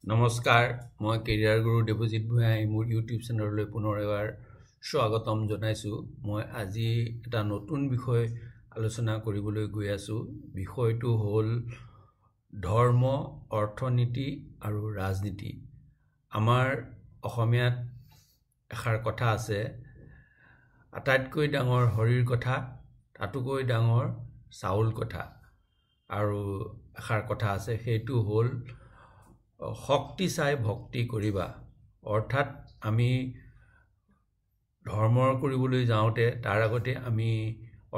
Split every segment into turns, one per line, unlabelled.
নমস্কাৰ মই কেৰিয়াৰ গুৰু দেৱজিৎ ভূঞাই মোৰ ইউটিউব চেনেললৈ পুনৰ এবাৰ স্বাগতম জনাইছোঁ। মই আজি এটা নতুন বিষয় আলোচনা কৰিবলৈ গৈ আছোঁ। বিষয়টো হ'ল ধৰ্ম, অৰ্থনীতি আৰু ৰাজনীতি। আমাৰ অসমীয়াত এষাৰ কথা আছে, আটাইতকৈ ডাঙৰ হৰিৰ কথা, তাতোকৈ ডাঙৰ চাউল কথা। আৰু এষাৰ কথা আছে, সেইটো হ'ল শক্তি চাই ভক্তি কৰিবা। অৰ্থাৎ আমি ধৰ্মৰ কৰিবলৈ যাওঁতে তাৰ আগতে আমি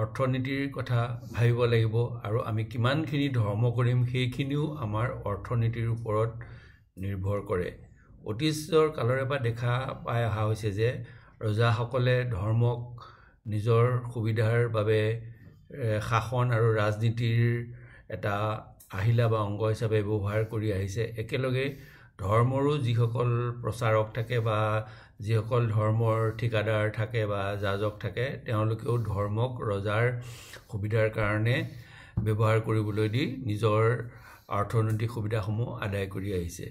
অৰ্থনীতিৰ কথা ভাবিব লাগিব, আৰু আমি কিমানখিনি ধৰ্ম কৰিম সেইখিনিও আমাৰ অৰ্থনীতিৰ ওপৰত নিৰ্ভৰ কৰে। অতীজৰ কালৰে পৰা দেখা পাই অহা হৈছে যে ৰজাসকলে ধৰ্মক নিজৰ সুবিধাৰ বাবে শাসন আৰু ৰাজনীতিৰ এটা আহিলা বা অংগ হিচাপে ব্যৱহাৰ কৰি আহিছে। একেলগে ধৰ্মৰো যিসকল প্ৰচাৰক থাকে বা যিসকল ধৰ্মৰ ঠিকাদাৰ থাকে বা যাজক থাকে, তেওঁলোকেও ধৰ্মক ৰজাৰ সুবিধাৰ কাৰণে ব্যৱহাৰ কৰিবলৈ দি নিজৰ অৰ্থনৈতিক সুবিধাসমূহ আদায় কৰি আহিছে।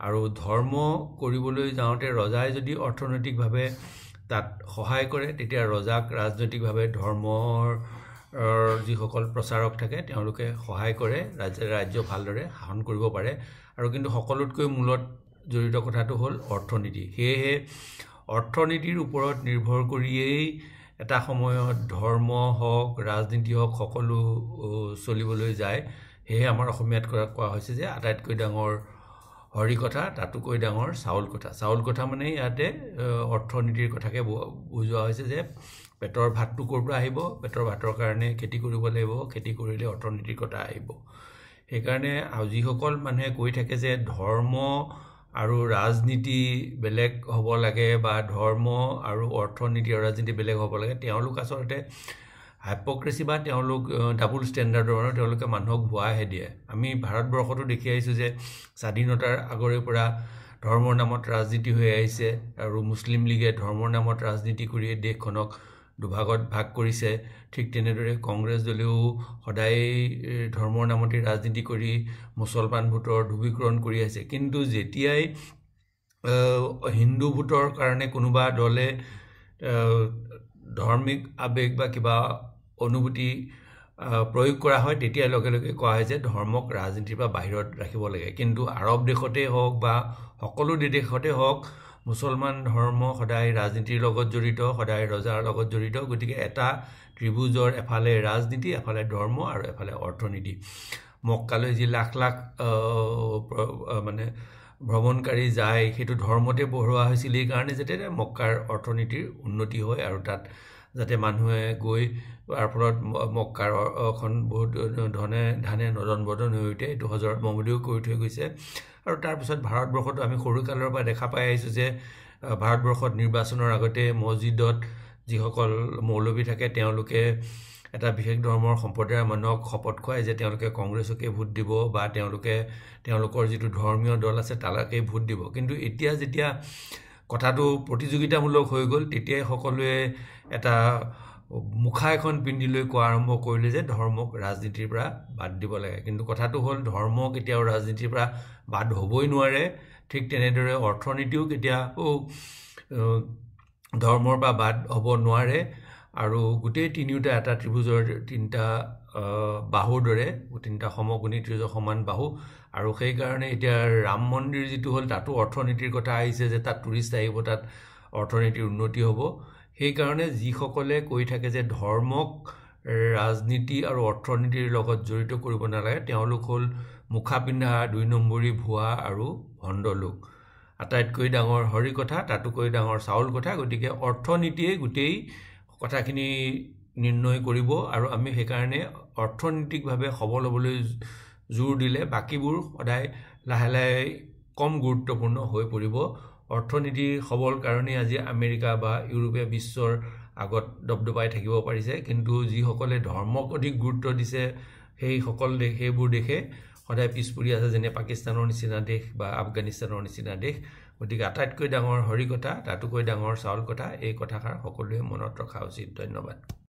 আৰু ধৰ্ম কৰিবলৈ যাওঁতে ৰজাই যদি অৰ্থনৈতিকভাৱে তাত সহায় কৰে, তেতিয়া ৰজাক ৰাজনৈতিকভাৱে ধৰ্মৰ যিসকল প্ৰচাৰক থাকে তেওঁলোকে সহায় কৰে, ৰাজ্য ভালদৰে শাসন কৰিব পাৰে। আৰু কিন্তু সকলোতকৈ মূলত জড়িত কথাটো হ'ল অৰ্থনীতি। সেয়েহে অৰ্থনীতিৰ ওপৰত নিৰ্ভৰ কৰিয়েই এটা সময়ত ধৰ্ম হওক, ৰাজনীতি হওক, সকলো চলিবলৈ যায়। সেয়েহে আমাৰ অসমীয়াত কোৱা হৈছে যে আটাইতকৈ ডাঙৰ হৰি কথা, তাতোকৈ ডাঙৰ চাউল কথা। চাউল কথা মানে ইয়াতে অৰ্থনীতিৰ কথাকে বুজোৱা হৈছে যে পেটৰ ভাতটো ক'ৰ পৰা আহিব, পেটৰ ভাতৰ কাৰণে খেতি কৰিব লাগিব, খেতি কৰিলে অৰ্থনীতিৰ কথা আহিব। সেইকাৰণে যিসকল মানুহে কৈ থাকে যে ধৰ্ম আৰু ৰাজনীতি বেলেগ হ'ব লাগে বা ধৰ্ম আৰু অৰ্থনীতি আৰু ৰাজনীতি বেলেগ হ'ব লাগে, তেওঁলোক আচলতে হাইপক্ৰেচি বা তেওঁলোক ডাবল ষ্টেণ্ডাৰ্ডৰ মানুহ, তেওঁলোকে মানুহক ভুৱাহে দিয়ে। আমি ভাৰতবৰ্ষতো দেখি আহিছোঁ যে স্বাধীনতাৰ আগৰে পৰা ধৰ্মৰ নামত ৰাজনীতি হৈ আহিছে, আৰু মুছলিম লীগে ধৰ্মৰ নামত ৰাজনীতি কৰিয়ে দেশখনক দুভাগত ভাগ কৰিছে। ঠিক তেনেদৰে কংগ্ৰেছ দলেও সদায় ধৰ্মৰ নামতে ৰাজনীতি কৰি মুছলমান ভোটৰ ধ্ৰুৱীকৰণ কৰি আহিছে। কিন্তু যেতিয়াই হিন্দু ভোটৰ কাৰণে কোনোবা দলে ধাৰ্মিক আৱেগ বা কিবা অনুভূতি প্ৰয়োগ কৰা হয়, তেতিয়া লগে লগে কোৱা হয় যে ধৰ্মক ৰাজনীতিৰ পৰা বাহিৰত ৰাখিব লাগে। কিন্তু আৰৱ দেশতেই হওক বা সকলো দেশতে হওক, মুছলমান ধৰ্ম সদায় ৰাজনীতিৰ লগত জড়িত, সদায় ৰজাৰ লগত জড়িত। গতিকে এটা ত্ৰিভুজৰ এফালে ৰাজনীতি, এফালে ধৰ্ম আৰু এফালে অৰ্থনীতি। মক্কালৈ যি লাখ লাখ মানে ভ্ৰমণকাৰী যায়, সেইটো ধৰ্মতে বঢ়োৱা হৈছিল এই কাৰণে যাতে মক্কাৰ অৰ্থনীতিৰ উন্নতি হয়, আৰু তাত যাতে মানুহে গৈ তাৰ ফলত মক্কাৰখন বহুত ধানে নদন বদন হৈ উঠে। এইটো হজৰত মহম্মদেও কৰি থৈ গৈছে। আৰু তাৰপিছত ভাৰতবৰ্ষতো আমি সৰুকালৰ পৰা দেখা পাই আহিছোঁ যে ভাৰতবৰ্ষত নিৰ্বাচনৰ আগতে মছজিদত যিসকল মৌলবী থাকে, তেওঁলোকে এটা বিশেষ ধৰ্মৰ সম্প্ৰদায়ৰ মানুহক শপত খুৱায় যে তেওঁলোকে কংগ্ৰেছকে ভোট দিব বা তেওঁলোকৰ যিটো ধৰ্মীয় দল আছে তালৈকে ভোট দিব। কিন্তু এতিয়া যেতিয়া কথাটো প্ৰতিযোগিতামূলক হৈ গ'ল, তেতিয়াই সকলোৱে এটা মুখা এখন পিন্ধি লৈ কোৱা আৰম্ভ কৰিলে যে ধৰ্মক ৰাজনীতিৰ পৰা বাদ দিব লাগে। কিন্তু কথাটো হ'ল ধৰ্ম কেতিয়াও ৰাজনীতিৰ পৰা বাদ হ'বই নোৱাৰে। ঠিক তেনেদৰে অৰ্থনীতিও কেতিয়াও ধৰ্মৰ পৰা বাদ হ'ব নোৱাৰে। আৰু গোটেই তিনিওটা এটা ত্ৰিভুজৰ তিনিটা বাহুৰ দৰে, তিনিটা সমকোণী ত্ৰিভুজৰ সমান বাহু। আৰু সেইকাৰণে এতিয়া ৰাম মন্দিৰ যিটো হ'ল, তাতো অৰ্থনীতিৰ কথা আহিছে যে তাত টুৰিষ্ট আহিব, তাত অৰ্থনীতিৰ উন্নতি হ'ব। সেইকাৰণে যিসকলে কৈ থাকে যে ধৰ্মক ৰাজনীতি আৰু অৰ্থনীতিৰ লগত জড়িত কৰিব নালাগে, তেওঁলোক হ'ল মুখা পিন্ধা ২ নম্বৰী ভুৱা আৰু ভণ্ড লোক। আটাইতকৈ ডাঙৰ হৰি কথা, তাতোকৈ ডাঙৰ চাউল কথা। গতিকে অৰ্থনীতিয়ে গোটেই কথাখিনি নিৰ্ণয় কৰিব, আৰু আমি সেইকাৰণে অৰ্থনৈতিকভাৱে সবল হ'বলৈ জোৰ দিলে বাকীবোৰ সদায় লাহে লাহে কম গুৰুত্বপূৰ্ণ হৈ পৰিব। অৰ্থনীতি সবল কাৰণেই আজি আমেৰিকা বা ইউৰোপীয় বিশ্বৰ আগত দপদপাই থাকিব পাৰিছে। কিন্তু যিসকলে ধৰ্মক অধিক গুৰুত্ব দিছে, সেইবোৰ দেশে সদায় পিছ পৰি আছে, যেনে পাকিস্তানৰ নিচিনা দেশ বা আফগানিস্তানৰ নিচিনা দেশ। গতিকে আটাইতকৈ ডাঙৰ হৰি কথা, তাতোকৈ ডাঙৰ চাউল কথা, এই কথাষাৰ সকলোৱে মনত ৰখা উচিত। ধন্যবাদ।